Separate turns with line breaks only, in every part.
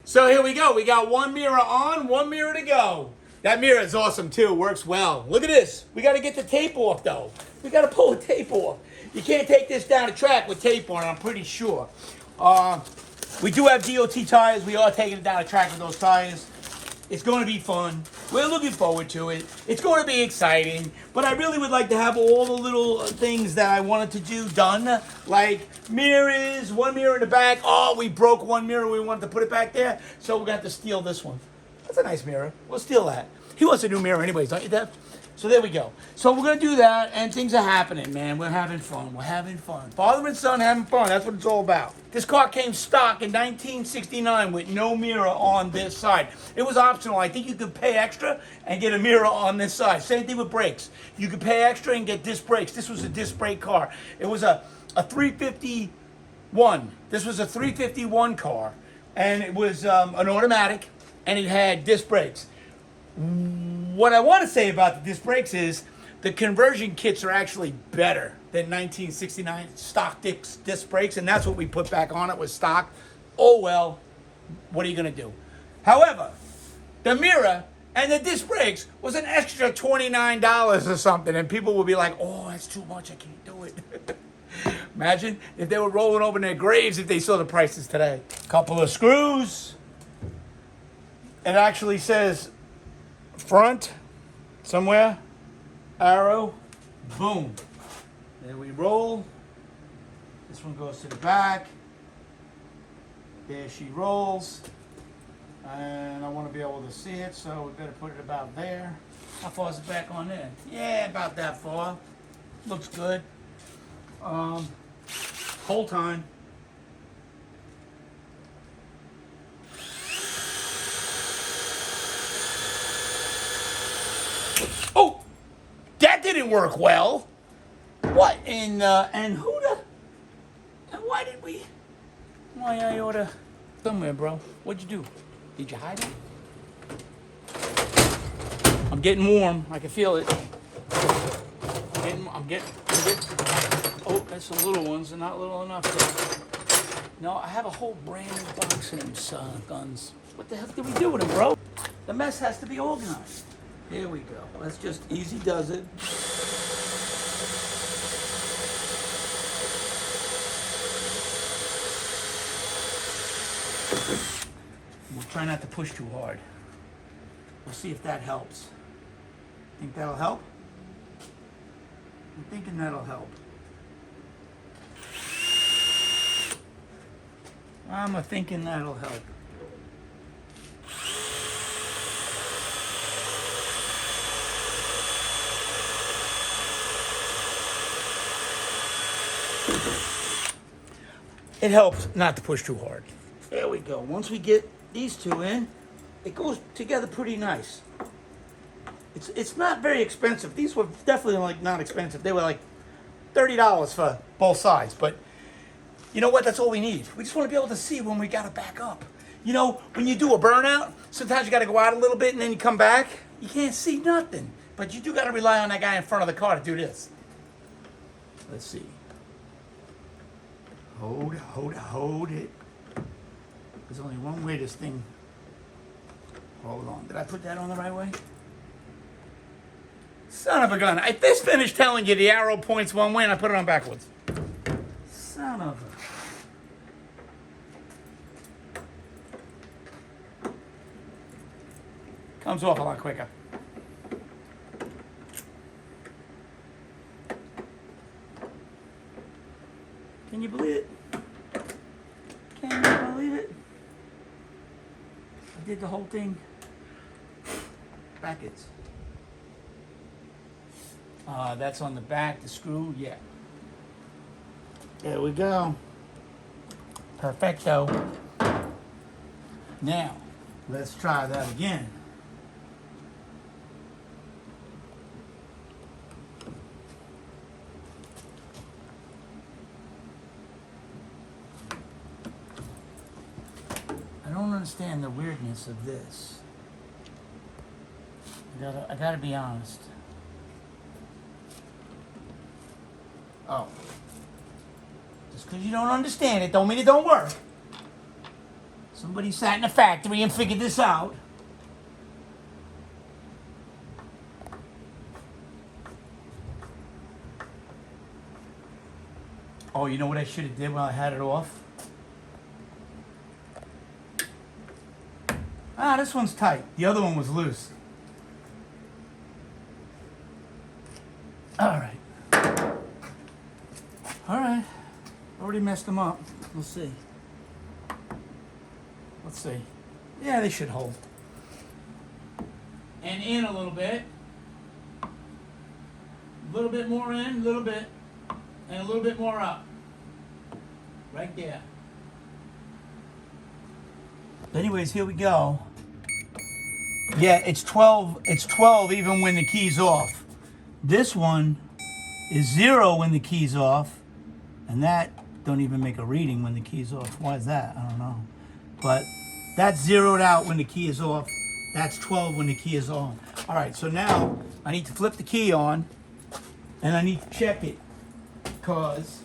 So here we go. We got one mirror on, one mirror to go. That mirror is awesome too. Works well. Look at this. We got to get the tape off though. We got to pull the tape off. You can't take this down the track with tape on it, I'm pretty sure. We do have DOT tires. We are taking it down the track with those tires. It's going to be fun. We're looking forward to it. It's going to be exciting. But I really would like to have all the little things that I wanted to do done. Like mirrors, one mirror in the back. Oh, we broke one mirror. We wanted to put it back there. So we're going to have to steal this one. That's a nice mirror. We'll steal that. He wants a new mirror anyways, don't you, Deb? So there we go. So we're going to do that, and things are happening, man. We're having fun. We're having fun. Father and son having fun. That's what it's all about. This car came stock in 1969 with no mirror on this side. It was optional. I think you could pay extra and get a mirror on this side. Same thing with brakes. You could pay extra and get disc brakes. This was a disc brake car. It was a 351. This was a 351 car, and it was an automatic, and it had disc brakes. What I want to say about the disc brakes is the conversion kits are actually better than 1969 stock disc brakes, and that's what we put back on it was stock. Oh well, what are you going to do? However, the mirror and the disc brakes was an extra $29 or something, and people would be like, oh, that's too much, I can't do it. Imagine if they were rolling over in their graves if they saw the prices today. Couple of screws. It actually says front somewhere, arrow, boom. There we roll. This one goes to the back. There she rolls. And I want to be able to see it, so we better put it about there. How far is it back on there? Yeah, about that far. Looks good. Whole time. Oh, that didn't work well. What in and who the? And why did we? Why I oughta somewhere, bro? What'd you do? Did you hide it? I'm getting warm. I can feel it. I'm getting. Oh, that's some little ones. They're not little enough. No, I have a whole brand new box of them guns. What the hell did we do with them, bro? The mess has to be organized. Here we go. That's just easy does it. We'll try not to push too hard. We'll see if that helps. Think that'll help? I'm thinking that'll help. I'm thinking that'll help. It helps not to push too hard. There we go. Once we get these two in, it goes together pretty nice. It's not very expensive. These were definitely like not expensive. They were like $30 for both sides. But you know what? That's all we need. We just want to be able to see when we got to back up. You know, when you do a burnout, sometimes you got to go out a little bit and then you come back. You can't see nothing. But you do got to rely on that guy in front of the car to do this. Let's see. Hold it. There's only one way this thing. Hold on. Did I put that on the right way? Son of a gun. I just finished telling you the arrow points one way and I put it on backwards. Son of a. Comes off a lot quicker. Can you believe it? Can you believe it? I did the whole thing backwards. That's on the back, the screw, yeah. There we go. Perfecto. Now, let's try that again. I don't understand the weirdness of this. I gotta be honest. Oh. Just because you don't understand it don't mean it don't work. Somebody sat in a factory and figured this out. Oh, you know what I should have did when I had it off? Ah, this one's tight. The other one was loose. All right. All right. Already messed them up. We'll see. Let's see. Yeah, they should hold. And in a little bit. A little bit more in, a little bit. And a little bit more up. Right there. Anyways, here we go. Yeah, it's 12. It's 12 even when the key's off. This one is 0 when the key's off. And that don't even make a reading when the key's off. Why is that? I don't know. But that's zeroed out when the key is off. That's 12 when the key is on. All right, so now I need to flip the key on. And I need to check it. Because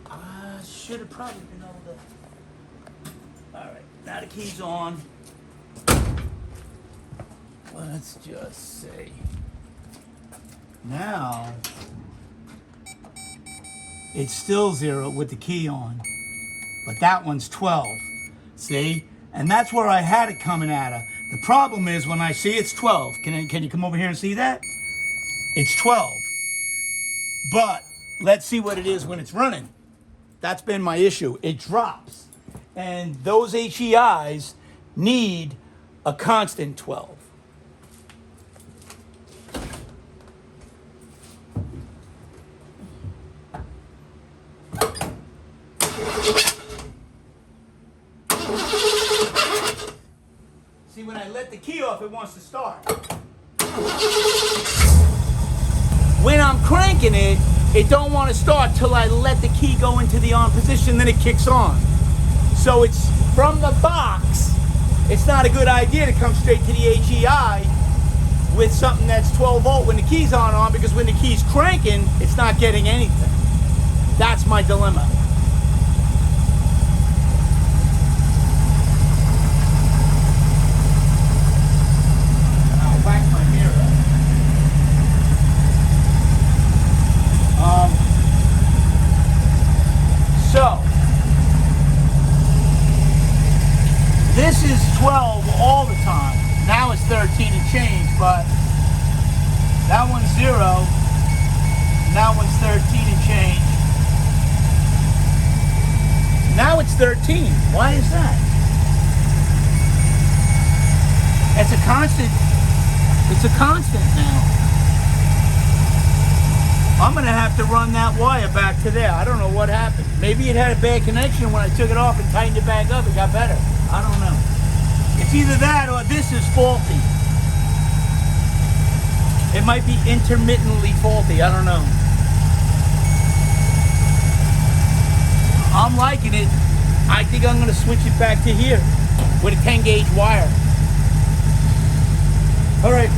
I should have probably been able to. All right, now the key's on. Let's just say. Now, it's still 0 with the key on. But that one's 12. See? And that's where I had it coming at her. The problem is when I see it's 12. Can you come over here and see that? It's 12. But let's see what it is when it's running. That's been my issue. It drops. And those HEIs need a constant 12. See, when I let the key off, it wants to start. When I'm cranking it, it don't want to start till I let the key go into the on position, then it kicks on. So it's from the box. It's not a good idea to come straight to the HEI with something that's 12 volt when the key's on, because when the key's cranking, it's not getting anything. That's my dilemma. I'll whack my mirror. So, this is 12 all the time. Now it's 13 and change, but that one's 0. That one's 13 and change. Now it's 13. Why is that? It's a constant. It's a constant now. I'm going to have to run that wire back to there. I don't know what happened. Maybe it had a bad connection when I took it off and tightened it back up. It got better. I don't know. It's either that or this is faulty. It might be intermittently faulty. I don't know. I'm liking it. I think I'm going to switch it back to here with a 10 gauge wire. All right.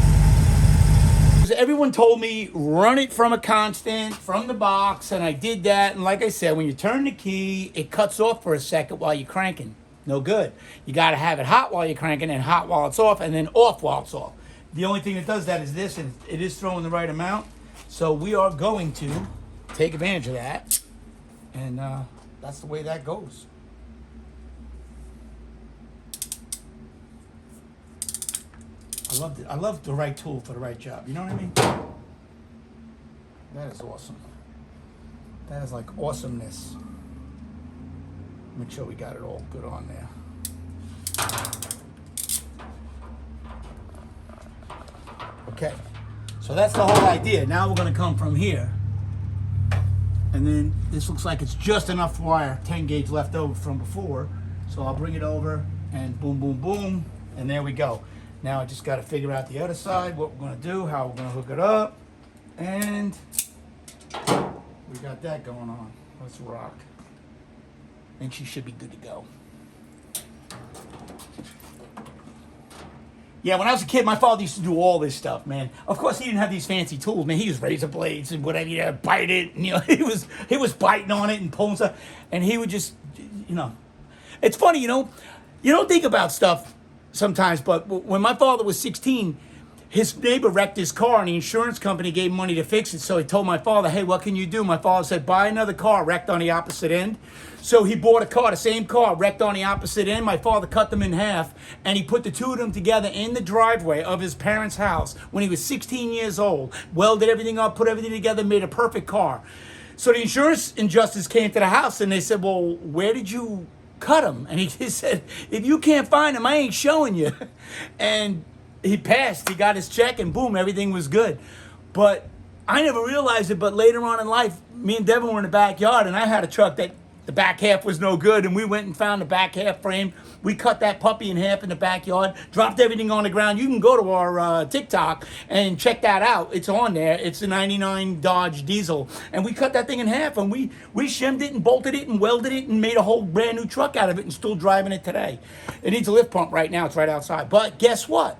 Everyone told me run it from a constant, from the box, and I did that. And like I said, when you turn the key, it cuts off for a second while you're cranking. No good. You got to have it hot while you're cranking and hot while it's off and then off while it's off. The only thing that does that is this, and it is throwing the right amount. So we are going to take advantage of that. And that's the way that goes. I love the right tool for the right job. You know what I mean? That is awesome. That is like awesomeness. Make sure we got it all good on there. Okay, so that's the whole idea. Now we're going to come from here. And then this looks like it's just enough wire, 10 gauge left over from before. So I'll bring it over and boom, boom, boom. And there we go. Now I just got to figure out the other side, what we're going to do, how we're going to hook it up. And we got that going on. Let's rock. I think she should be good to go. Yeah, when I was a kid, my father used to do all this stuff, man. Of course, he didn't have these fancy tools, man. He used razor blades and whatever, you know, bite it. And, you know, he was biting on it and pulling stuff. And he would just, you know. It's funny, you don't think about stuff sometimes, but when my father was 16, his neighbor wrecked his car and the insurance company gave him money to fix it. So he told my father, hey, what can you do? My father said, buy another car wrecked on the opposite end. So he bought a car, the same car, wrecked on the opposite end. My father cut them in half and he put the two of them together in the driveway of his parents' house when he was 16 years old, welded everything up, put everything together, made a perfect car. So the insurance adjusters came to the house and they said, well, where did you cut him? And he said, if you can't find him, I ain't showing you. And he passed, he got his check, and boom, everything was good. But I never realized it, but later on in life, me and Devin were in the backyard, and I had a truck that the back half was no good, and we went and found the back half frame. We cut that puppy in half in the backyard, dropped everything on the ground. You can go to our TikTok and check that out. It's on there. It's a 99 Dodge diesel. And we cut that thing in half, and we shimmed it and bolted it and welded it and made a whole brand new truck out of it and still driving it today. It needs a lift pump right now. It's right outside. But guess what?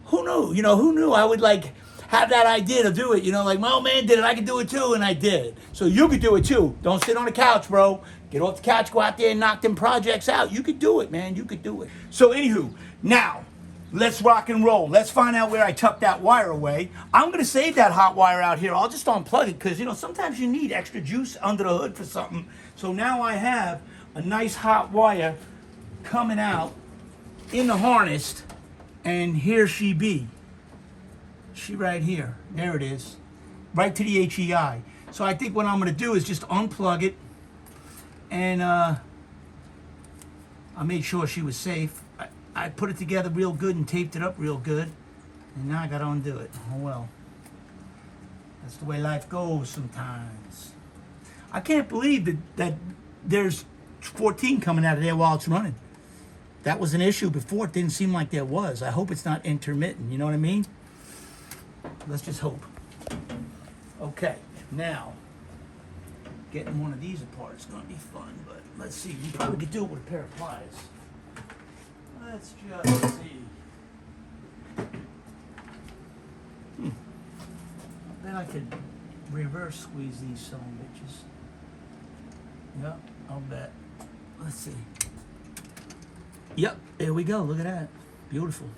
Who knew? Who knew I would have that idea to do it? Like my old man did it, I could do it too, and I did. So you could do it too. Don't sit on the couch, bro. Get off the couch, go out there and knock them projects out. You could do it, man. You could do it. So anywho, now let's rock and roll. Let's find out where I tucked that wire away. I'm gonna save that hot wire out here. I'll just unplug it because sometimes you need extra juice under the hood for something. So now I have a nice hot wire coming out in the harness. And here she be. She right here. There it is. Right to the HEI. So I think what I'm going to do is just unplug it. And I made sure she was safe. I put it together real good and taped it up real good. And now I got to undo it. Oh well. That's the way life goes sometimes. I can't believe that there's 14 coming out of there while it's running. That was an issue before. It didn't seem like there was. I hope it's not intermittent. You know what I mean? Let's just hope. Okay, now, getting one of these apart is going to be fun, but let's see. We probably could do it with a pair of pliers. Let's just see. I bet I could reverse squeeze these son of bitches. Yep, I'll bet. Let's see. Yep, there we go. Look at that. Beautiful.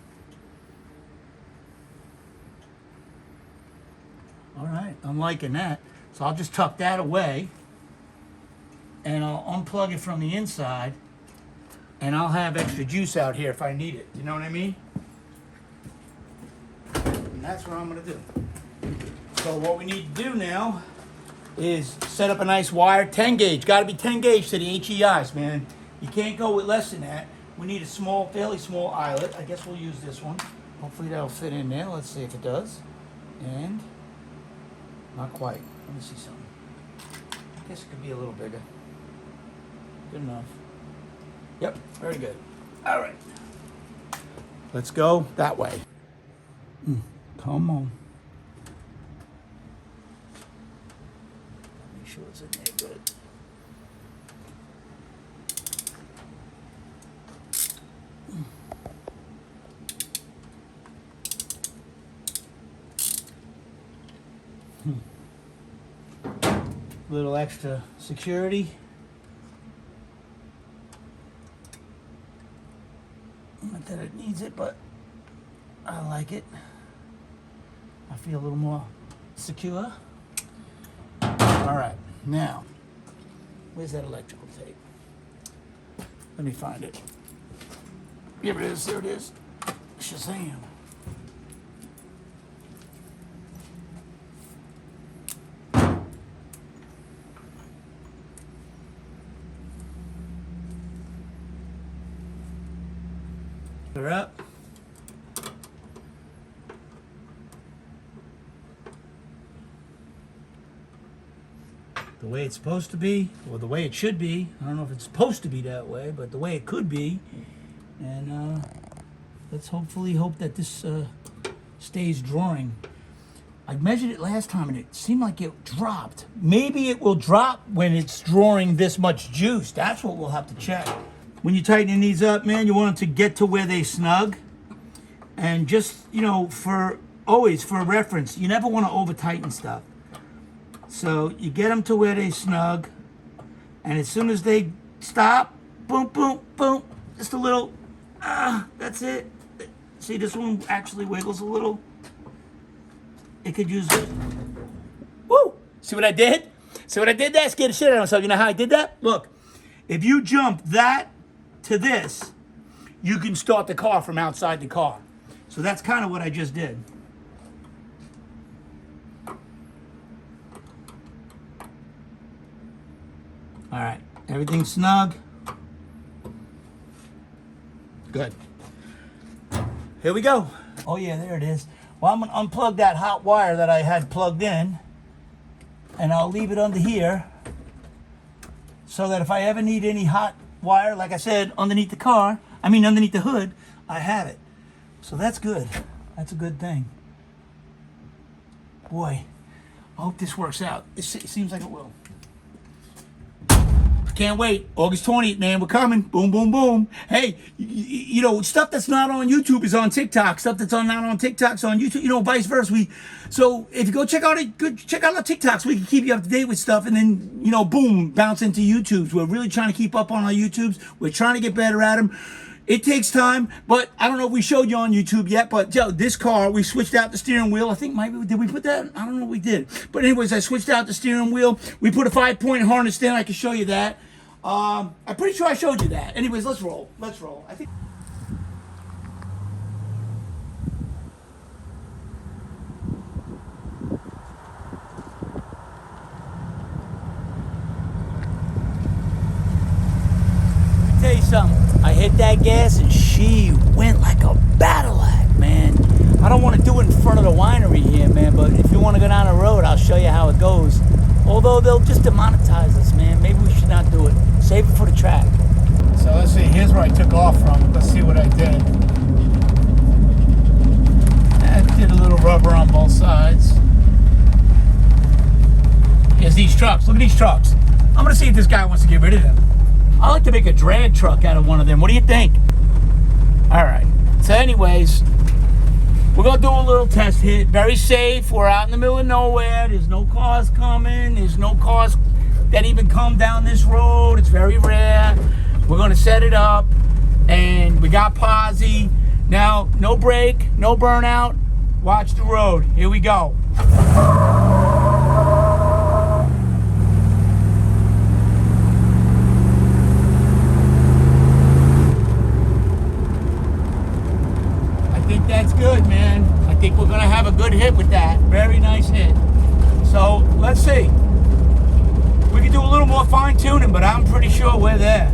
All right, I'm liking that. So I'll just tuck that away and I'll unplug it from the inside and I'll have extra juice out here if I need it. You know what I mean? And that's what I'm going to do. So what we need to do now is set up a nice wire, 10 gauge. Got to be 10 gauge to the HEIs, man. You can't go with less than that. We need a fairly small eyelet. I guess we'll use this one. Hopefully that'll fit in there. Let's see if it does. And not quite. Let me see something. I guess it could be a little bigger. Good enough. Yep, very good. All right. Let's go that way. Come on. Make sure it's in there good. Little extra security. Not that it needs it, but I like it. I feel a little more secure. All right, now, where's that electrical tape? Let me find it. Here it is, there it is. Shazam. Her up. The way it's supposed to be, or the way it should be. I don't know if it's supposed to be that way, but the way it could be. And let's hopefully hope that this stays drawing. I measured it last time and it seemed like it dropped. Maybe it will drop when it's drawing this much juice. That's what we'll have to check. When you're tightening these up, man, you want them to get to where they snug. And just, for reference, you never want to over tighten stuff. So you get them to where they snug. And as soon as they stop, Boom, boom, boom. Just a little. That's it. See, this one actually wiggles a little. It could use it. Woo! See what I did? See what I did there? Scared the shit out of myself. You know how I did that? Look, if you jump that to this, you can start the car from outside the car. So that's kind of what I just did. All right, everything's snug. Good. Here we go. Oh yeah, there it is. Well, I'm gonna unplug that hot wire that I had plugged in, and I'll leave it under here so that if I ever need any hot wire, like I said, underneath the car, underneath the hood, I have it. So that's good. That's a good thing. Boy, I hope this works out. It seems like it will. Can't wait. August 20th, man. We're coming. Boom, boom, boom. Hey, you know, stuff that's not on YouTube is on TikTok. Stuff that's not on TikTok is on YouTube. You know, vice versa. So if you go check out our TikToks, we can keep you up to date with stuff. And then, you know, boom, bounce into YouTubes. We're really trying to keep up on our YouTubes. We're trying to get better at them. It takes time, but I don't know if we showed you on YouTube yet, but yo, this car, we switched out the steering wheel. I think maybe, did we put that? I don't know if we did. But anyways, I switched out the steering wheel. We put a 5-point harness in. I can show you that. I'm pretty sure I showed you that. Anyways, let's roll. Let's roll. I think. Tell you something. I hit that gas and she went like a battle act, man. I don't want to do it in front of the winery here, man, but if you want to go down the road, I'll show you how it goes. Although they'll just demonetize us, man. Maybe we should not do it. Save it for the track. So let's see. Here's where I took off from. Let's see what I did. I did a little rubber on both sides. Here's these trucks. Look at these trucks. I'm going to see if this guy wants to get rid of them. I like to make a drag truck out of one of them. What do you think? All right. So anyways, we're going to do a little test hit. Very safe. We're out in the middle of nowhere. There's no cars coming. There's no cars that even come down this road. It's very rare. We're going to set it up. And we got posi. Now, no brake, no burnout. Watch the road. Here we go. That's good, man. I think we're going to have a good hit with that. Very nice hit. So, let's see. We can do a little more fine tuning, but I'm pretty sure we're there.